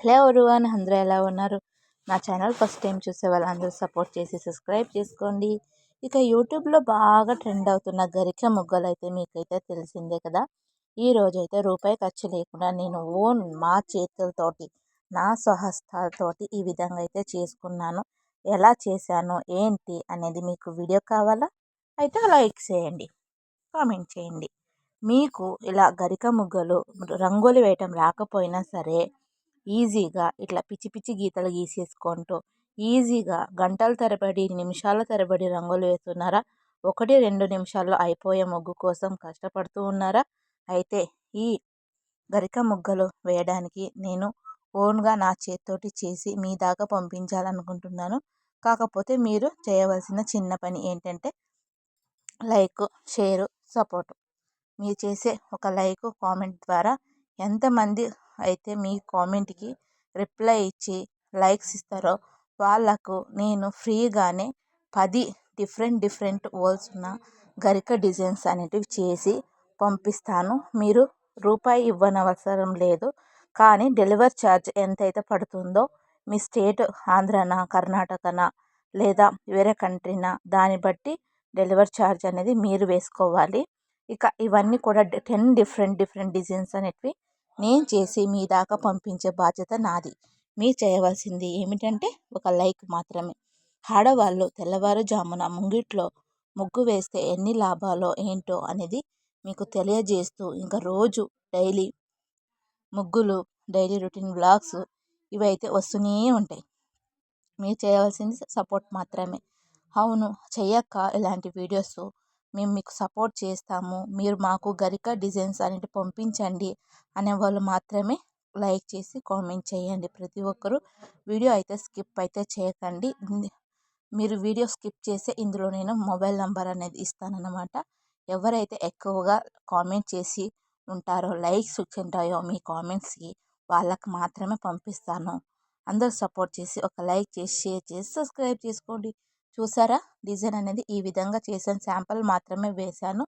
Hello everyone, అందరూ ఎలా ఉన్నారు? నా ఛానల్ ఫస్ట్ టైం చూసే వాళ్ళందరూ సపోర్ట్ చేసి సబ్స్క్రైబ్ చేసుకోండి. ఇక యూట్యూబ్లో బాగా ట్రెండ్ అవుతున్న గరిక ముగ్గలు అయితే మీకైతే తెలిసిందే కదా. ఈ రోజైతే రూపాయి ఖర్చు లేకుండా నేను మా చేతులతోటి నా స్వహస్తాలతోటి ఈ విధంగా అయితే చేసుకున్నాను. ఎలా చేశాను ఏంటి అనేది మీకు వీడియో కావాలా? అయితే లైక్ చేయండి, కామెంట్ చేయండి. మీకు ఇలా గరిక ముగ్గలు రంగోలి వేయటం రాకపోయినా సరే ఈజీగా ఇట్లా పిచ్చి పిచ్చి గీతలు గీసేసుకుంటూ ఈజీగా గంటల తరబడి నిమిషాల తరబడి రంగులు వేస్తున్నారా? 1-2 నిమిషాల్లో అయిపోయే ముగ్గు కోసం కష్టపడుతూ ఉన్నారా? అయితే ఈ గరిక ముగ్గలు వేయడానికి నేను ఓన్గా నా చేతితోటి చేసి మీ దాకా పంపించాలనుకుంటున్నాను. కాకపోతే మీరు చేయవలసిన చిన్న పని ఏంటంటే లైక్, షేరు, సపోర్టు. మీరు చేసే ఒక లైక్, కామెంట్ ద్వారా ఎంతమంది అయితే మీ కామెంట్కి రిప్లై ఇచ్చి లైక్స్ ఇస్తారో వాళ్ళకు నేను ఫ్రీగానే 10 డిఫరెంట్ హోల్స్ ఉన్న గరిక డిజైన్స్ అనేటివి చేసి పంపిస్తాను. మీరు రూపాయి ఇవ్వనవసరం లేదు. కానీ డెలివరీ ఛార్జ్ ఎంతైతే పడుతుందో మీ స్టేట్ ఆంధ్రానా, కర్ణాటకనా లేదా వేరే కంట్రీనా దాన్ని బట్టి డెలివరీ ఛార్జ్ అనేది మీరు వేసుకోవాలి. ఇక ఇవన్నీ కూడా 10 డిఫరెంట్ డిజైన్స్ అనేటివి నేను చేసి మీ దాకా పంపించే బాధ్యత నాది. మీరు చేయవలసింది ఏమిటంటే ఒక లైక్ మాత్రమే. ఆడవాళ్ళు తెల్లవారుజామున ముంగిట్లో ముగ్గు వేస్తే ఎన్ని లాభాలో ఏంటో అనేది మీకు తెలియజేస్తూ ఇంకా రోజు డైలీ ముగ్గులు, డైలీ రొటీన్ వ్లాగ్స్ ఇవైతే వస్తూనే ఉంటాయి. మీరు చేయవలసింది సపోర్ట్ మాత్రమే. అవును చెయ్యక్క ఇలాంటి వీడియోస్ మేము మీకు సపోర్ట్ చేస్తాము, మీరు మాకు గరిక డిజైన్స్ అనేవి పంపించండి అనేవాళ్ళు మాత్రమే లైక్ చేసి కామెంట్ చేయండి. ప్రతి ఒక్కరూ వీడియో అయితే స్కిప్ అయితే చేయకండి. మీరు వీడియో స్కిప్ చేస్తే ఇందులో నేను మొబైల్ నెంబర్ అనేది ఇస్తానన్నమాట. ఎవరైతే ఎక్కువగా కామెంట్ చేసి ఉంటారో, లైక్స్ ఉంటాయో మీ కామెంట్స్కి వాళ్ళకి మాత్రమే పంపిస్తాను. అందరూ సపోర్ట్ చేసి ఒక లైక్ చేసి, షేర్ చేసి, సబ్స్క్రైబ్ చేసుకోండి. చూసారా డిజైన్ అనేది ఈ విధంగా చేశాను. శాంపుల్ మాత్రమే వేశాను.